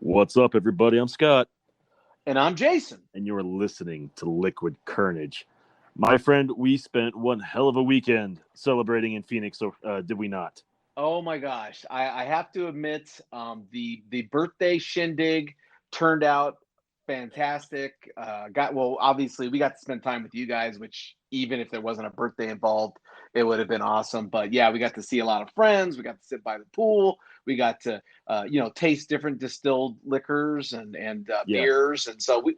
What's up, everybody? I'm Scott, And I'm Jason. and you're listening to Liquid Carnage. My friend, we spent one hell of a weekend celebrating in Phoenix, so did we not? Oh my gosh, I have to admit, the birthday shindig turned out fantastic. Obviously we got to spend time with you guys, which even if there wasn't a birthday involved, it would have been awesome. But yeah, we got to see a lot of friends. We got to sit by the pool. We got to taste different distilled liquors and Yeah, beers, and so we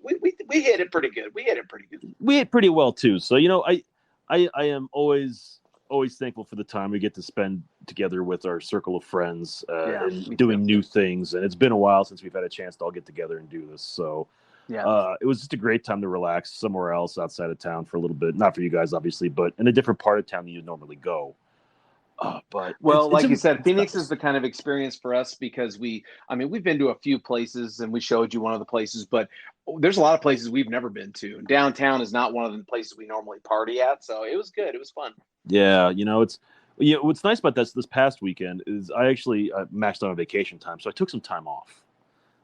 hit it pretty good. We hit it pretty good. we ate pretty well too. So I am always thankful for the time we get to spend together with our circle of friends Yeah, and me doing too. new things. And it's been a while since we've had a chance to all get together and do this. So Yeah. it was just a great time to relax somewhere else outside of town for a little bit. Not for you guys, obviously, but in a different part of town than you normally go. But Well, like you said, it's Phoenix is nice. the kind of experience for us because we've been to a few places and we showed you one of the places, but there's a lot of places we've never been to. Downtown is not one of the places we normally party at, so it was good. It was fun. Yeah, what's nice about this past weekend is I actually maxed out on vacation time, so I took some time off.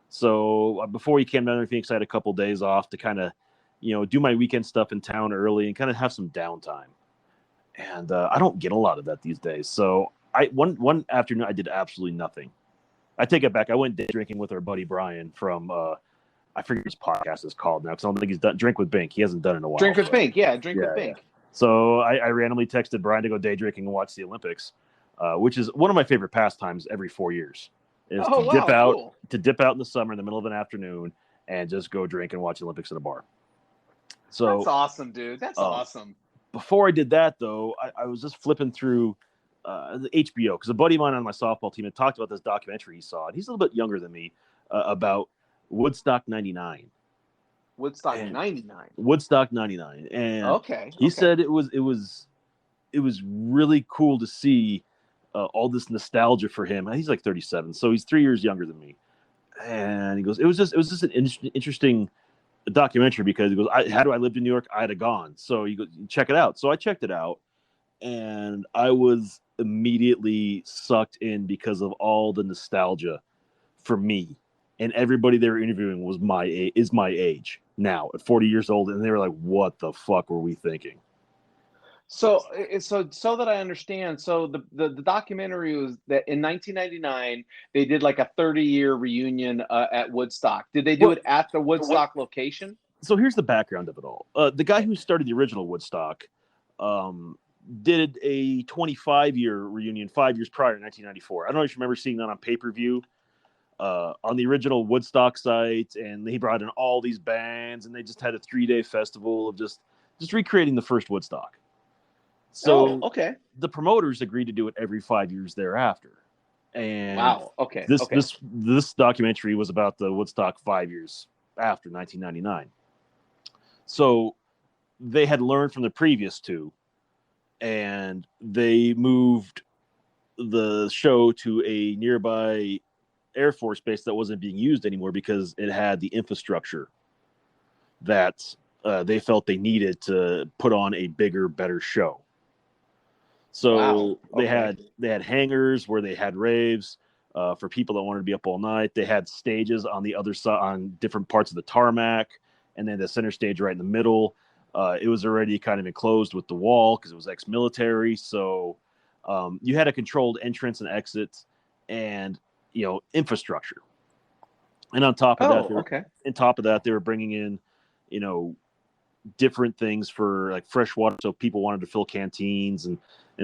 So before you came down to Phoenix, I had a couple days off to kind of, do my weekend stuff in town early and kind of have some downtime. And I don't get a lot of that these days. So one afternoon I did absolutely nothing. I take it back. I went day drinking with our buddy Brian from I forget his podcast is called now because I don't think he's done Drink with Bink. He hasn't done it in a while. Drink with Pink, yeah, drink with Yeah. Pink. So I randomly texted Brian to go day drinking and watch the Olympics, which is one of my favorite pastimes every 4 years. Is Oh wow, cool. to dip out in the summer in the middle of an afternoon and just go drink and watch the Olympics at a bar. So That's awesome, dude. That's awesome. before I did that, though, I was just flipping through the HBO because a buddy of mine on my softball team had talked about this documentary he saw, and he's a little bit younger than me, about Woodstock '99. Woodstock '99. Woodstock '99, and Okay. he said it was really cool to see all this nostalgia for him. He's like 37, so he's 3 years younger than me. And he goes, it was just an interesting documentary because he goes, had I lived in New York, I'd have gone. So you go check it out. So I checked it out, and I was immediately sucked in because of all the nostalgia for me. And everybody they were interviewing was my age now at 40 years old, and they were like, "What the fuck were we thinking?" So that I understand, so the documentary was that in 1999 they did like a 30-year reunion at Woodstock. Did they do it at the Woodstock location? So here's the background of it all. The guy who started the original Woodstock did a 25-year reunion 5 years prior in 1994. I don't know if you remember seeing that on pay-per-view on the original Woodstock site, and he brought in all these bands, and they just had a 3-day festival of just recreating the first Woodstock. So okay. the promoters agreed to do it every 5 years thereafter. And wow. Okay. This documentary was about the Woodstock 5 years after 1999. So they had learned from the previous two, and they moved the show to a nearby Air Force base that wasn't being used anymore because it had the infrastructure that they felt they needed to put on a bigger, better show. So they had hangars where they had raves for people that wanted to be up all night. They had stages on the other side on different parts of the tarmac, and then the center stage right in the middle. It was already kind of enclosed with the wall because it was ex-military. So you had a controlled entrance and exit, and infrastructure. And on top of that, they were bringing in, different things for like fresh water, so people wanted to fill canteens and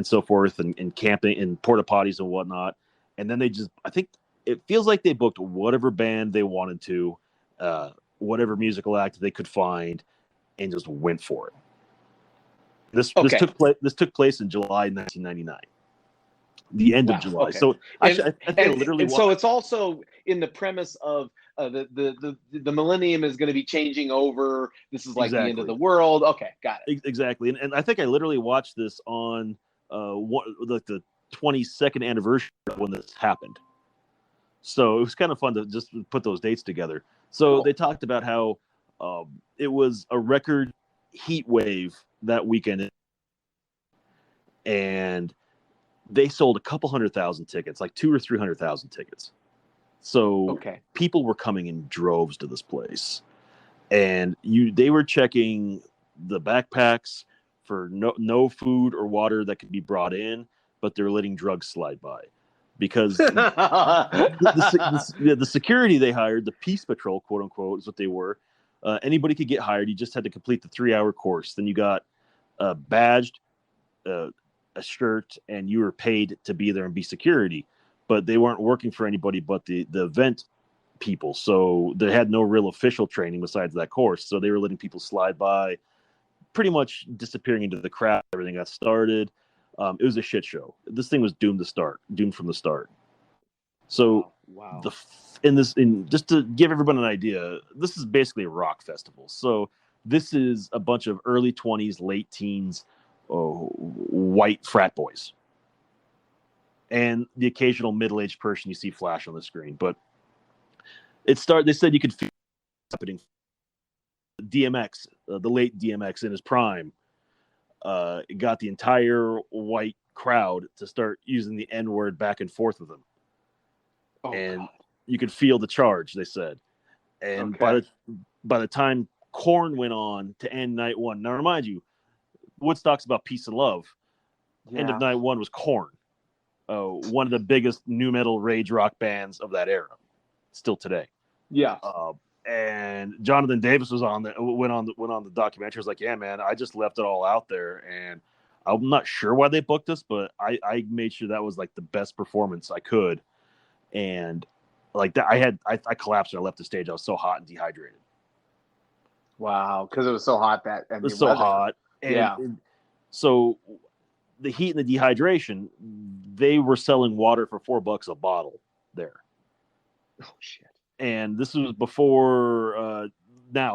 so forth, and camping and porta potties and whatnot. And then I think it feels like they booked whatever band they wanted to, whatever musical act they could find, and just went for it. This took place in July 1999. The end of July. Okay. So actually, I think I literally. So it's also in the premise of the millennium is going to be changing over. This is like the end of the world. Okay, got it. Exactly, and I think I literally watched this on the 22nd anniversary when this happened. So it was kind of fun to just put those dates together. So They talked about how it was a record heat wave that weekend, and they sold a couple 100,000 tickets, like 200,000 or 300,000 tickets. So Okay. people were coming in droves to this place, and they were checking the backpacks for no food or water that could be brought in, but they're letting drugs slide by because the security they hired, the Peace Patrol, quote unquote, is what they were. Anybody could get hired. You just had to complete the 3-hour course. Then you got badged, a shirt, and you were paid to be there and be security. But they weren't working for anybody but the event people. So they had no real official training besides that course. So they were letting people slide by, pretty much disappearing into the crowd. Everything got started. It was a shit show. This thing was doomed from the start. So wow. Just to give everyone an idea, this is basically a rock festival. So this is a bunch of early 20s, late teens, white frat boys, and the occasional middle-aged person you see flash on the screen. But they said you could feel it happening. DMX, the late DMX in his prime, got the entire white crowd to start using the N-word back and forth with him. God. You could feel the charge, they said. And by the time Korn went on to end night one, now remind you, Woodstock's about peace and love. End of night one was Korn, one of the biggest nu metal rage rock bands of that era, still today. Yeah. And Jonathan Davis went on the documentary. Was like, yeah, man, I just left it all out there, and I'm not sure why they booked us, but I made sure that was like the best performance I could. And like that, I collapsed when I left the stage. I was so hot and dehydrated. Wow, because it was so hot it was so hot. And so the heat and the dehydration, they were selling water for $4 a bottle there. Oh shit! And this was before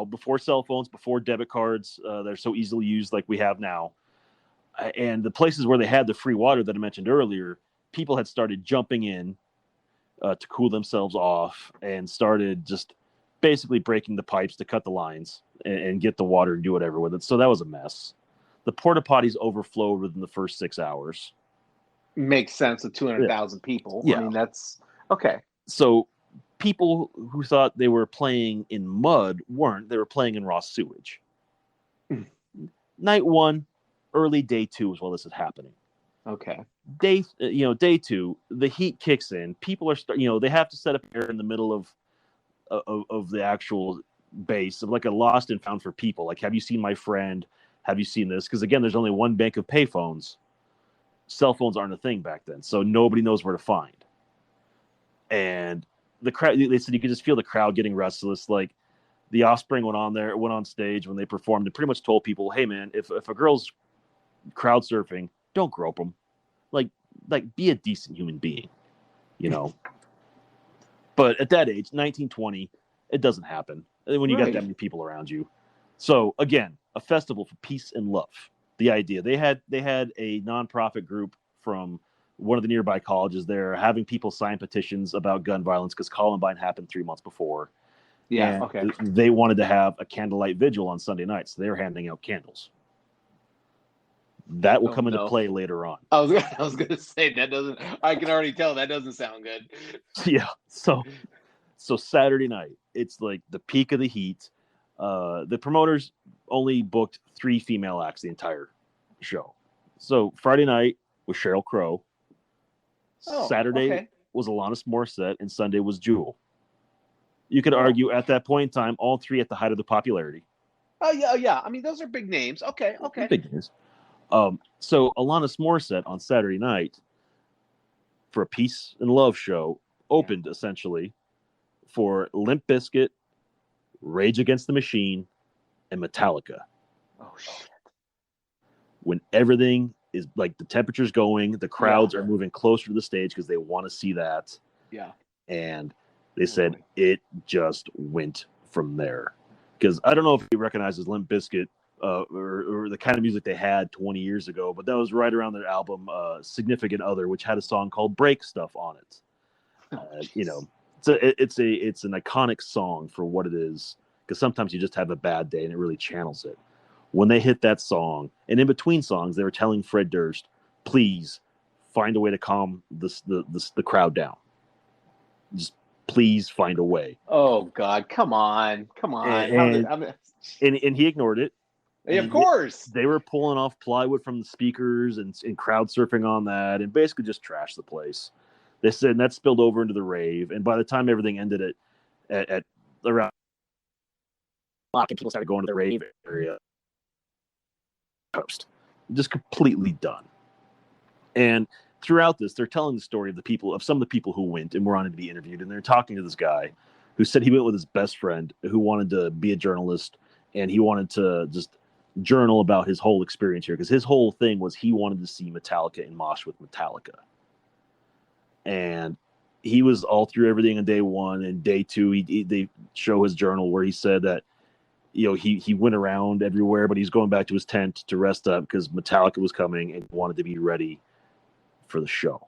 before cell phones, before debit cards. They're so easily used like we have now. And the places where they had the free water that I mentioned earlier, people had started jumping in to cool themselves off and started just basically breaking the pipes to cut the lines and get the water and do whatever with it. So that was a mess. The porta potties overflowed within the first 6 hours. Makes sense with 200,000 people. Yeah. I mean, that's okay. So people who thought they were playing in mud weren't. They were playing in raw sewage. Night one, early day two is while this is happening. Okay. Day two, the heat kicks in. People are they have to set up air in the middle of the actual base, of like a lost and found for people. Like, have you seen my friend? Have you seen this? Because again, there's only one bank of payphones. Cell phones aren't a thing back then, so nobody knows where to find. And the crowd, they said you could just feel the crowd getting restless. Like the Offspring went on stage when they performed and pretty much told people, hey man, if a girl's crowd surfing, don't grope them. Like be a decent human being, But at that age, 1920, it doesn't happen when you got that many people around you. So again, a festival for peace and love. The idea they had a nonprofit group from one of the nearby colleges there, having people sign petitions about gun violence because Columbine happened 3 months before. Yeah. And okay. They wanted to have a candlelight vigil on Sunday nights. So they were handing out candles. That will come into play later on. I was going to say that doesn't. I can already tell that doesn't sound good. Yeah. So Saturday night, it's like the peak of the heat. The promoters only booked 3 female acts the entire show. So Friday night was Sheryl Crow. Saturday was Alanis Morissette, and Sunday was Jewel. You could argue at that point in time, all 3 at the height of the popularity. Oh yeah. I mean, those are big names. Okay. Big names. So Alanis Morissette on Saturday night for a peace and love show opened essentially for Limp Bizkit, Rage Against the Machine, and Metallica. Oh shit! When everything is like the temperature's going, the crowds are moving closer to the stage because they want to see that. Yeah. And they said it just went from there. Because I don't know if he recognizes Limp Bizkit or the kind of music they had 20 years ago, but that was right around their album Significant Other, which had a song called Break Stuff on it. It's an iconic song for what it is, because sometimes you just have a bad day and it really channels it. When they hit that song, and in between songs, they were telling Fred Durst, please find a way to calm the crowd down. Just Please find a way. Oh God, come on. And he ignored it. Of And course. they were pulling off plywood from the speakers and crowd surfing on that and basically just trashed the place. They said, and that spilled over into the rave. And by the time everything ended at around o'clock and people started going to the rave area, toast. Just completely done. And throughout this, they're telling the story of some of the people who went and were on to be interviewed. And they're talking to this guy who said he went with his best friend who wanted to be a journalist and he wanted to just journal about his whole experience here because his whole thing was he wanted to see Metallica in mosh with Metallica. And he was all through everything on day one and day two. They show his journal where he said that he went around everywhere, but he's going back to his tent to rest up because Metallica was coming and wanted to be ready for the show.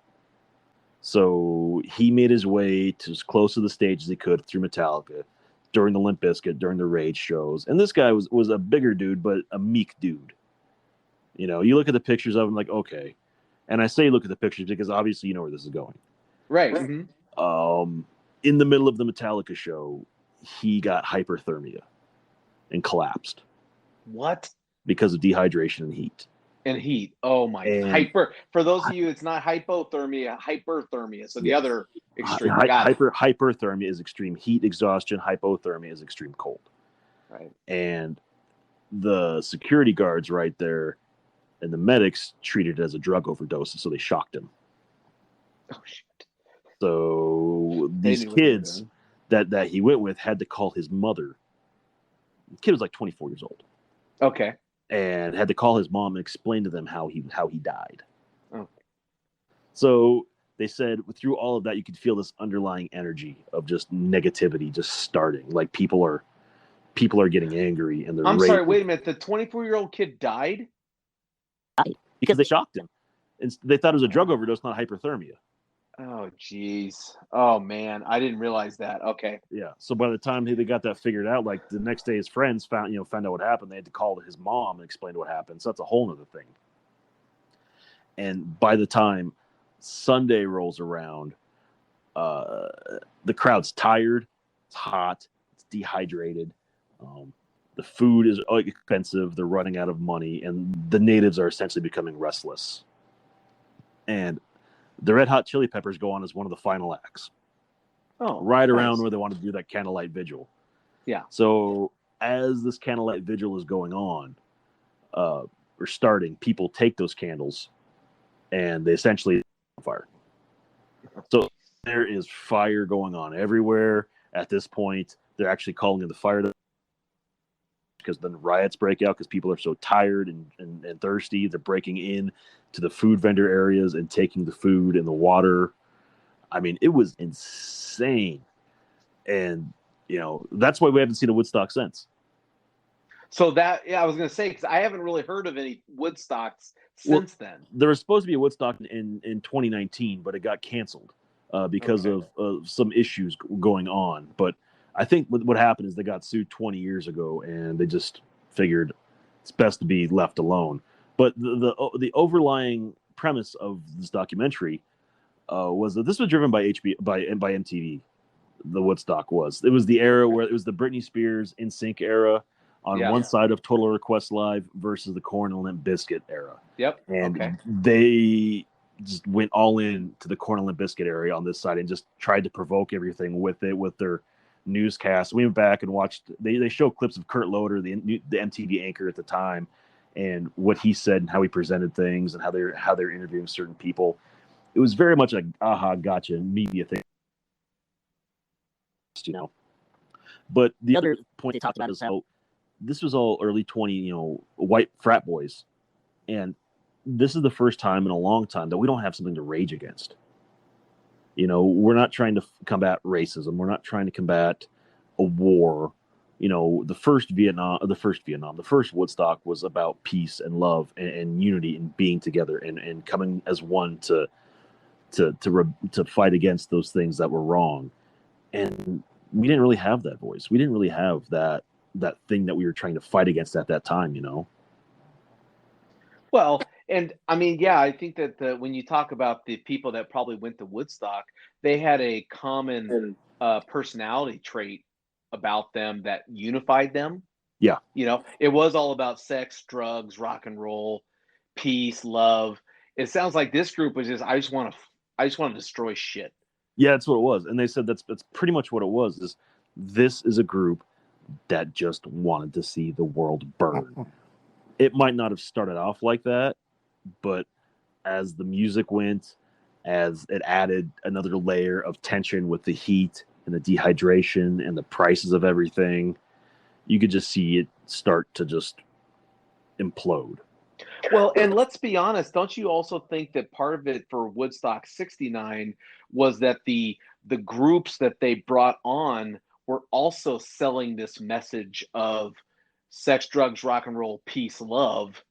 So he made his way to as close to the stage as he could through Metallica during the Limp Bizkit, during the Rage shows. And this guy was a bigger dude, but a meek dude. You look at the pictures of him like, okay. And I say look at the pictures because obviously you know where this is going. Right. Mm-hmm. In the middle of the Metallica show, he got hyperthermia and collapsed. What? Because of dehydration and heat. Oh my! Hyper. For those of you, it's not hypothermia, hyperthermia. So the other extreme. Hyperthermia is extreme heat exhaustion. Hypothermia is extreme cold. Right. And the security guards right there and the medics treated it as a drug overdose, so they shocked him. Oh shit! So these kids that he went with had to call his mother. The kid was like 24 years old. Okay. And had to call his mom and explain to them how he died. Oh. So they said through all of that, you could feel this underlying energy of just negativity just starting. Like people are getting angry and they're. I'm sorry. Wait a minute. The 24-year-old kid died because they shocked him, and they thought it was a drug overdose, not hyperthermia. Oh, geez. Oh, man. I didn't realize that. Okay. Yeah. So by the time they got that figured out, like the next day his friends found out what happened. They had to call his mom and explain what happened. So that's a whole other thing. And by the time Sunday rolls around, the crowd's tired. It's hot. It's dehydrated. The food is expensive. They're running out of money. And the natives are essentially becoming restless. And the Red Hot Chili Peppers go on as one of the final acts. Oh, right around where they want to do that candlelight vigil. Yeah. So as this candlelight vigil is going on, or starting, people take those candles and they essentially fire. So there is fire going on everywhere at this point. They're actually calling in the fire because then riots break out because people are so tired and thirsty. They're breaking in to the food vendor areas and taking the food and the water. I mean, it was insane. And, that's why we haven't seen a Woodstock since. So I was going to say, because I haven't really heard of any Woodstocks since then. There was supposed to be a Woodstock in 2019, but it got canceled because of some issues going on. But I think what happened is they got sued 20 years ago, and they just figured it's best to be left alone. But the overlying premise of this documentary was that this was driven by by MTV. The Woodstock was. It was the era where it was the Britney Spears NSYNC era on one side of Total Request Live versus the Korn and Limp Bizkit era. Yep. And they just went all in to the Korn and Limp Bizkit area on this side and just tried to provoke everything with their newscast. We went back and watched. They show clips of Kurt Loder, the MTV anchor at the time, and what he said and how he presented things and how they're interviewing certain people. It was very much a aha gotcha media thing, But the other point they talked about is how this was all early 20, white frat boys, and this is the first time in a long time that we don't have something to rage against. We're not trying to combat racism. We're not trying to combat a war. The first Woodstock was about peace and love and unity and being together and coming as one to fight against those things that were wrong. And we didn't really have that voice. We didn't really have that thing that we were trying to fight against at that time, Well, and I mean, yeah, I think that when you talk about the people that probably went to Woodstock, they had a common personality trait about them that unified them. Yeah. You know, it was all about sex, drugs, rock and roll, peace, love. It sounds like this group was just I just want to destroy shit. Yeah, that's what it was. And they said that's pretty much what it was. This is a group that just wanted to see the world burn. It might not have started off like that, but as the music went, as it added another layer of tension with the heat and the dehydration and the prices of everything, you could just see it start to just implode. Well, and let's be honest, don't you also think that part of it for Woodstock 69 was that the groups that they brought on were also selling this message of sex, drugs, rock and roll, peace, love.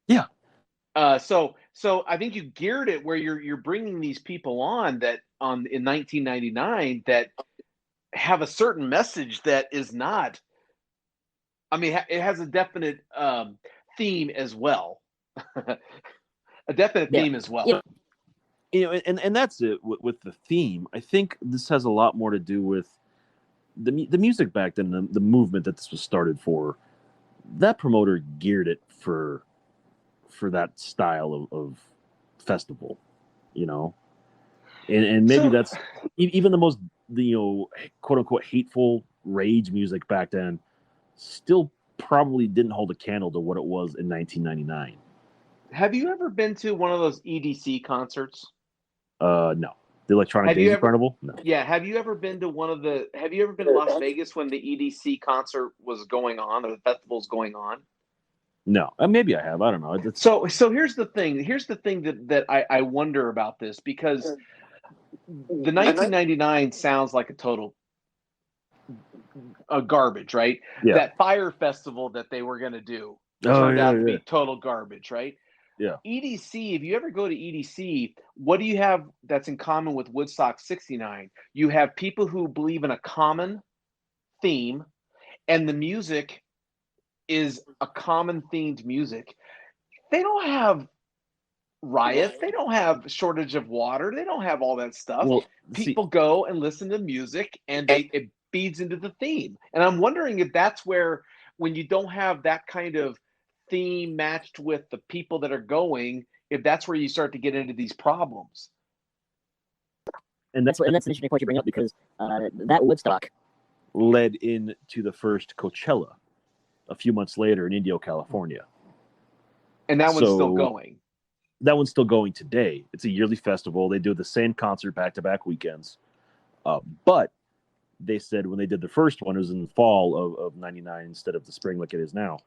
Yeah. So I think you geared it where you're bringing these people on that on in 1999 that have a certain message that is not. I mean, it has a definite theme as well. A definite theme as well. And that's it with the theme. I think this has a lot more to do with the music back then, the movement that this was started for. That promoter geared it for that style of festival, and maybe that's even the most quote unquote hateful rage music back then still probably didn't hold a candle to what it was in 1999. Have you ever been to one of those EDC concerts? No. The Electronic Daisy Carnival? No. Yeah. Have you ever been to have you ever been to Las Vegas when the EDC concert was going on or the festival's going on? No. Maybe I have. I don't know. So here's the thing. Here's the thing that I wonder about this because the 1999 sounds like a total garbage, right? Yeah. That Fire Festival that they were going to do turned out to be total garbage, right? Yeah. EDC, if you ever go to EDC, what do you have that's in common with Woodstock 69? You have people who believe in a common theme, and the music is a common themed music. They don't have riots, they don't have shortage of water, they don't have all that stuff. Well, people go and listen to music, and it feeds into the theme. And I'm wondering if that's where, when you don't have that kind of theme matched with the people that are going, if that's where you start to get into these problems. And that's an interesting point you bring up because that Woodstock led into the first Coachella a few months later in Indio, California. And that one's still going. That one's still going today. It's a yearly festival. They do the same concert back-to-back weekends. But they said when they did the first one, it was in the fall of 99 instead of the spring like it is now.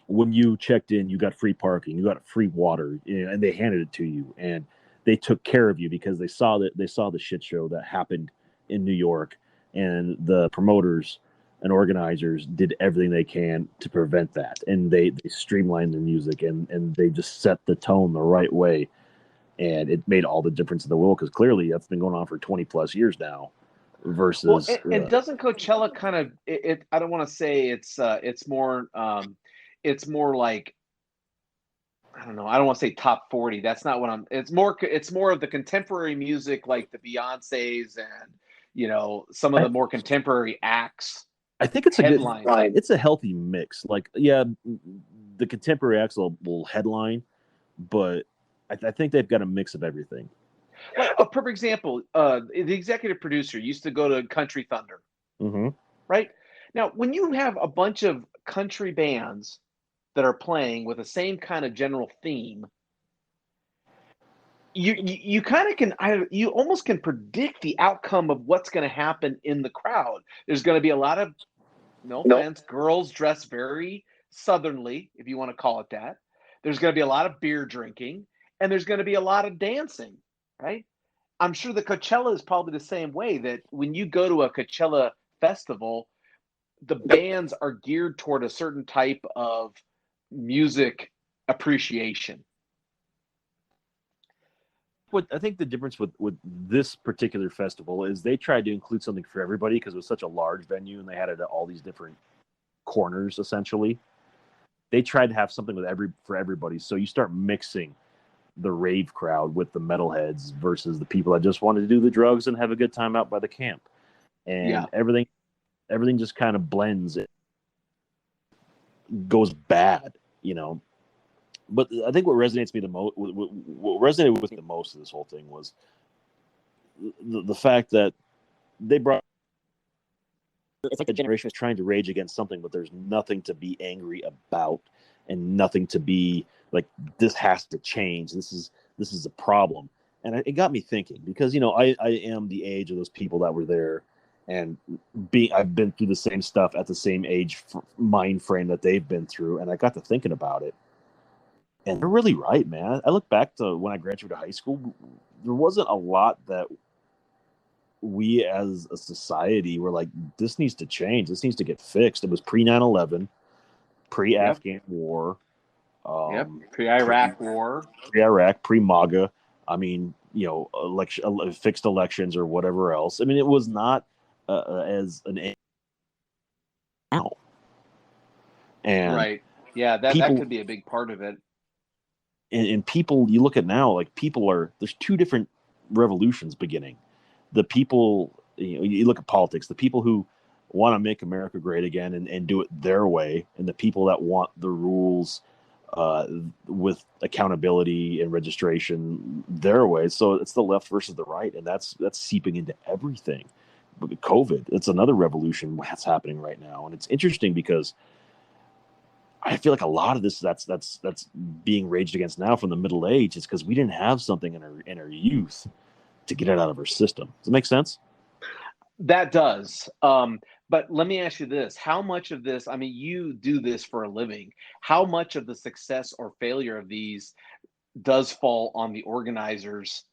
When you checked in, you got free parking, you got free water, and they handed it to you. And they took care of you because they saw the shit show that happened in New York, and the promoters and organizers did everything they can to prevent that. And they streamlined their music and they just set the tone the right way. And it made all the difference in the world because clearly that's been going on for 20 plus years now. Versus, and doesn't Coachella kind of it? I don't want to say it's more like, I don't know. I don't want to say top 40. That's not what I'm. It's more of the contemporary music, like the Beyoncés and some of the more contemporary acts. I think it's it's a healthy mix. Like, yeah, the contemporary acts will headline, but I think they've got a mix of everything. Like a perfect example, the executive producer used to go to Country Thunder, right? Now, when you have a bunch of country bands that are playing with the same kind of general theme, you kind of you almost can predict the outcome of what's going to happen in the crowd. There's going to be a lot of, no offense, girls dressed very southernly, if you want to call it that. There's going to be a lot of beer drinking, and there's going to be a lot of dancing, right? I'm sure the Coachella is probably the same way, that when you go to a Coachella festival, the bands are geared toward a certain type of music appreciation. What I think the difference with this particular festival is they tried to include something for everybody because it was such a large venue and they had it at all these different corners, essentially. They tried to have something for everybody. So you start mixing the rave crowd with the metalheads versus the people that just wanted to do the drugs and have a good time out by the camp. And everything just kind of blends. It goes bad, you know. But I think what resonates me the most, what resonated with me the most of this whole thing was the fact that they brought. It's like a generation is trying to rage against something, but there's nothing to be angry about, and nothing to be like, this has to change. This is a problem, and it got me thinking, because you know I am the age of those people that were there, and I've been through the same stuff at the same age mind frame that they've been through, and I got to thinking about it, and they're really right, man. I look back to when I graduated high school, there wasn't a lot that we as a society were like, this needs to change. This needs to get fixed. It was pre 9/11, pre Afghan war, pre-Iraq war, pre-Iraq, pre-MAGA. I mean, you know, fixed elections or whatever else. I mean, it was not as an now. And right. Yeah, that could be a big part of it. And people, you look at now, like there's two different revolutions beginning. The people, you know, you look at politics, the people who want to make America great again and do it their way, and the people that want the rules with accountability and registration their way. So it's the left versus the right, and that's seeping into everything. COVID, it's another revolution that's happening right now, and it's interesting because I feel like a lot of this that's being raged against now from the middle age is because we didn't have something in our youth to get it out of our system. Does it make sense? That does. But let me ask you this. How much of this, I mean, you do this for a living. How much of the success or failure of these does fall on the organizers?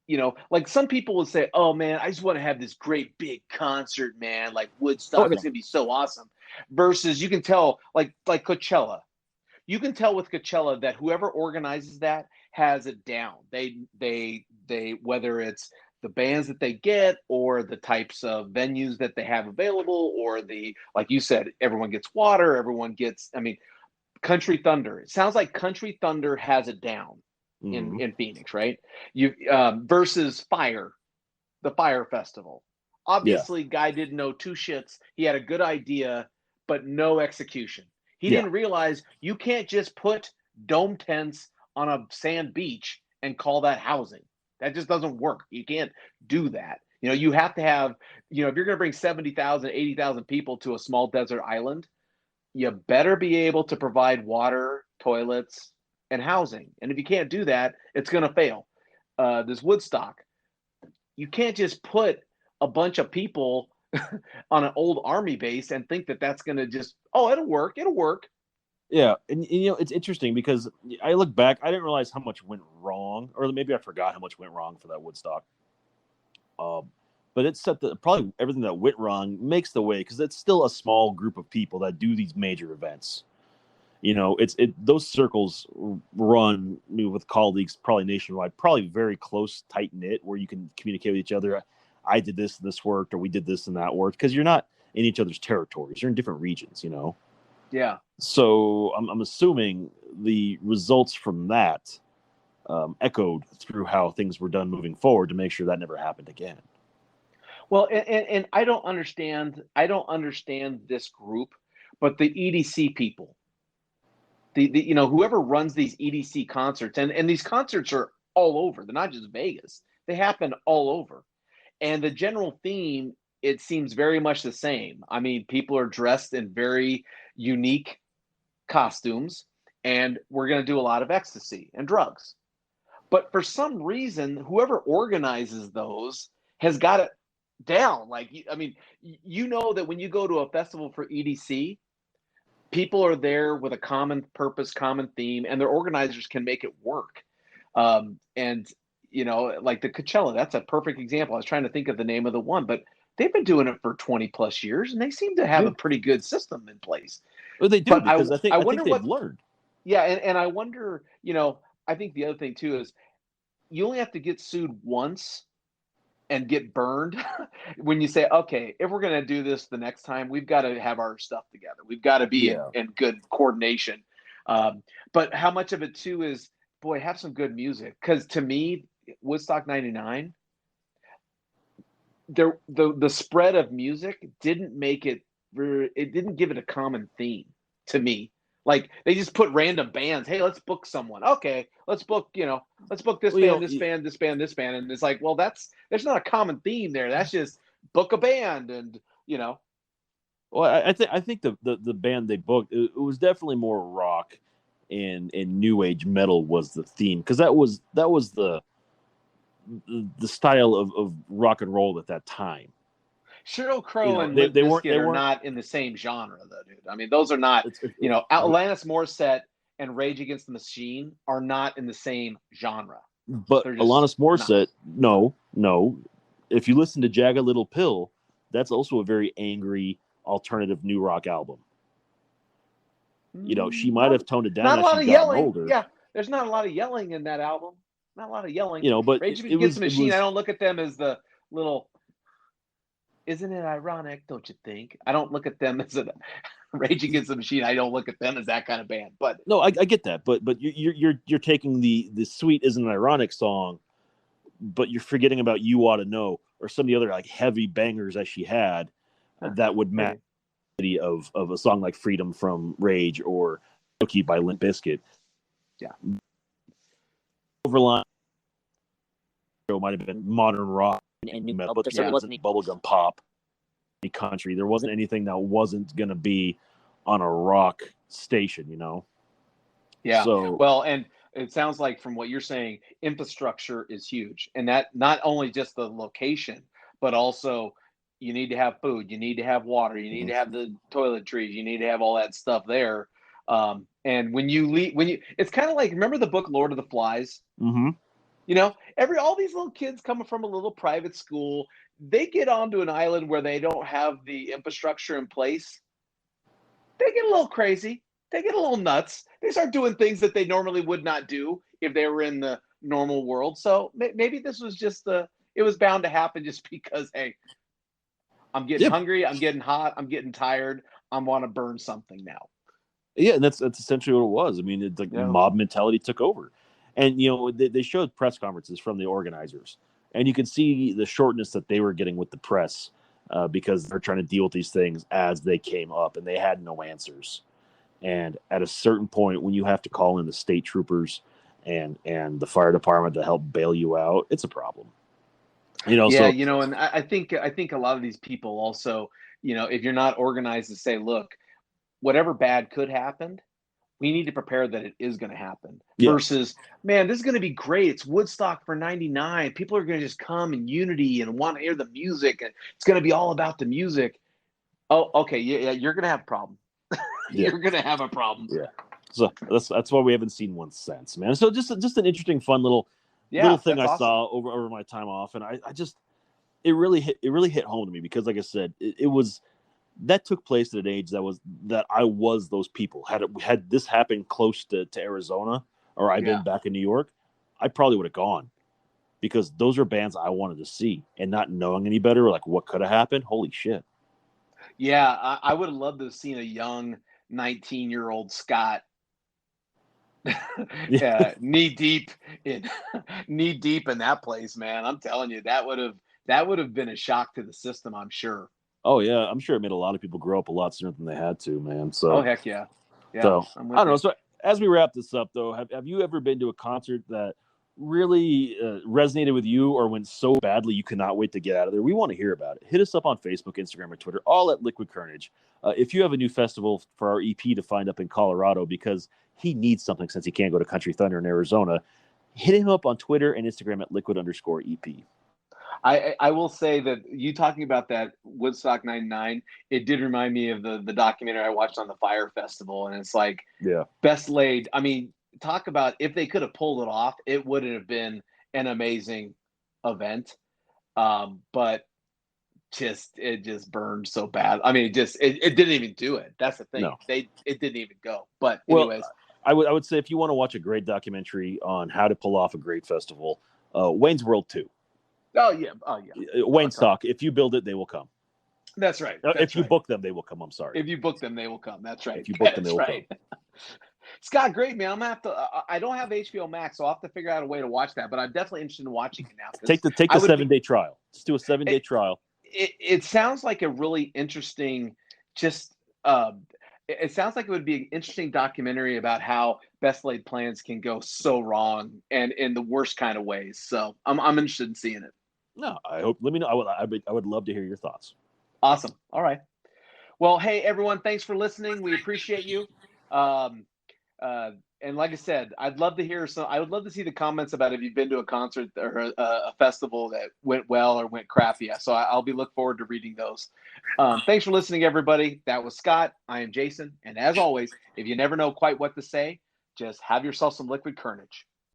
You know, like some people would say, oh man, I just want to have this great big concert, man. Like Woodstock is going to be so awesome. Versus you can tell, like Coachella. You can tell with Coachella that whoever organizes that has it down. They whether it's the bands that they get or the types of venues that they have available, or like you said, everyone gets water, everyone gets, I mean, Country Thunder. It sounds like Country Thunder has it down in Phoenix, right? You versus the Fire Festival. Obviously, guy didn't know two shits. He had a good idea, but no execution. He didn't realize you can't just put dome tents on a sand beach and call that housing. That just doesn't work. You can't do that. You know, you have to have, you know, if you're going to bring 70,000, 80,000 people to a small desert island, you better be able to provide water, toilets, and housing. And if you can't do that, it's going to fail. This Woodstock, you can't just put a bunch of people on an old army base and think that that's going to just, oh, it'll work. Yeah, and you know, it's interesting because I look back, I didn't realize how much went wrong, or maybe I forgot how much went wrong for that Woodstock. But it set probably everything that went wrong makes the way, because it's still a small group of people that do these major events. You know, those circles run with colleagues probably nationwide, probably very close, tight knit, where you can communicate with each other. I did this worked, or we did this and that worked, because you're not in each other's territories. You're in different regions, you know. Yeah. So I'm assuming the results from that echoed through how things were done moving forward to make sure that never happened again. Well, and I don't understand this group, but the EDC people, the you know, whoever runs these EDC concerts, and these concerts are all over. They're not just Vegas. They happen all over. And the general theme, it seems very much the same. I mean, people are dressed in very unique costumes, and we're going to do a lot of ecstasy and drugs. But for some reason, whoever organizes those has got it down. Like, I mean, you know that when you go to a festival for EDC, people are there with a common purpose, common theme, and their organizers can make it work. And you know, like the Coachella, that's a perfect example. I was trying to think of the name of the one, but they've been doing it for 20 plus years, and they seem to have a pretty good system in place. Well, they do, but because I think they've learned. Yeah, and I wonder, you know, I think the other thing too is you only have to get sued once and get burned when you say, okay, if we're going to do this the next time, we've got to have our stuff together. We've got to be in good coordination. But how much of it too is boy, have some good music. Because to me, Woodstock '99, the spread of music didn't make it. It didn't give it a common theme to me. Like they just put random bands. Hey, let's book someone. Okay, let's book. Let's book this band, this band, this band, this band. And it's like, well, there's not a common theme there. That's just book a band, and Well, I think the band they booked, it was definitely more rock and new age metal was the theme, because that was the style of rock and roll at that time. Sheryl Crow and Limp Bizkit are not in the same genre, though, dude. I mean, those are not. Alanis Morissette and Rage Against the Machine are not in the same genre. But Alanis Morissette, no. If you listen to Jagged Little Pill, that's also a very angry alternative new rock album. She might have toned it down. Not a lot of yelling. Older. Yeah, there's not a lot of yelling in that album. Not a lot of yelling. But Rage Against the Machine, I don't look at them as the little. Isn't it ironic? Don't you think? I don't look at them as a Rage Against the Machine. I don't look at them as that kind of band. But no, I get that. But you're taking the sweet isn't an ironic song, but you're forgetting about You Ought to Know or some of the other like heavy bangers that she had that would match of a song like Freedom from Rage or Cookie by Limp Bizkit. Yeah. Overline might have been modern rock and new metal, but there wasn't bubblegum pop, country. There wasn't anything that wasn't going to be on a rock station, Yeah. So, well, and it sounds like from what you're saying, infrastructure is huge, and that not only just the location, but also you need to have food, you need to have water, you need to have the toiletries, you need to have all that stuff there. And when you leave, it's kind of like, remember the book Lord of the Flies? Mm-hmm. All these little kids coming from a little private school, they get onto an island where they don't have the infrastructure in place. They get a little crazy. They get a little nuts. They start doing things that they normally would not do if they were in the normal world. So maybe this was just it was bound to happen just because, hey, I'm getting hungry, I'm getting hot, I'm getting tired, I want to burn something now. Yeah, and that's essentially what it was. I mean, it's like mob mentality took over. And, they showed press conferences from the organizers. And you could see the shortness that they were getting with the press because they're trying to deal with these things as they came up, and they had no answers. And at a certain point, when you have to call in the state troopers and the fire department to help bail you out, it's a problem. And I think a lot of these people also, if you're not organized to say, look, whatever bad could happen, we need to prepare that it is going to happen. Yeah. Versus, man, this is going to be great. It's Woodstock for '99. People are going to just come in unity and want to hear the music, and it's going to be all about the music. Oh, okay, yeah, you're going to have a problem. You're going to have a problem. Yeah. So that's why we haven't seen one since, man. So just an interesting, fun little thing I saw over my time off, and I just it really hit home to me because, like I said, it was. That took place at an age that I was those people. Had this happened close to Arizona, or I'd been back in New York, I probably would have gone, because those are bands I wanted to see, and not knowing any better, like what could have happened. Holy shit! Yeah, I would have loved to have seen a young 19-year-old Scott, knee deep in that place, man. I'm telling you, that would have been a shock to the system, I'm sure. Oh yeah, I'm sure it made a lot of people grow up a lot sooner than they had to, man. So, oh heck yeah. So I don't know. So as we wrap this up, though, have you ever been to a concert that really resonated with you, or went so badly you cannot wait to get out of there? We want to hear about it. Hit us up on Facebook, Instagram, or Twitter, all at Liquid Carnage. If you have a new festival for our EP to find up in Colorado, because he needs something since he can't go to Country Thunder in Arizona, hit him up on Twitter and Instagram at Liquid_EP. I will say that you talking about that Woodstock '99, it did remind me of the documentary I watched on the Fire Festival, and it's like best laid. I mean, talk about if they could have pulled it off, it would have been an amazing event. But it just burned so bad. I mean, it didn't even do it. That's the thing. No. It didn't even go. But anyways, I would say if you want to watch a great documentary on how to pull off a great festival, Wayne's World 2. Oh yeah. Wayne Stock. If you build it, they will come. That's right. If you book them, they will come. I'm sorry. If you book them, they will come. That's right. If you book them, they will come. Scott, great, man. I'm gonna have to. I don't have HBO Max, so I'll have to figure out a way to watch that. But I'm definitely interested in watching it now. Take the I would 7-day trial. Just do a 7-day trial. It sounds like a really interesting, just it sounds like it would be an interesting documentary about how best laid plans can go so wrong and in the worst kind of ways. So I'm interested in seeing it. No, I hope. Let me know. I would love to hear your thoughts. Awesome. All right. Well, hey everyone, thanks for listening. We appreciate you. And like I said, I'd love to hear some. I would love to see the comments about if you've been to a concert or a festival that went well or went crappy. So I'll be look forward to reading those. Thanks for listening, everybody. That was Scott. I am Jason, and as always, if you never know quite what to say, just have yourself some liquid courage.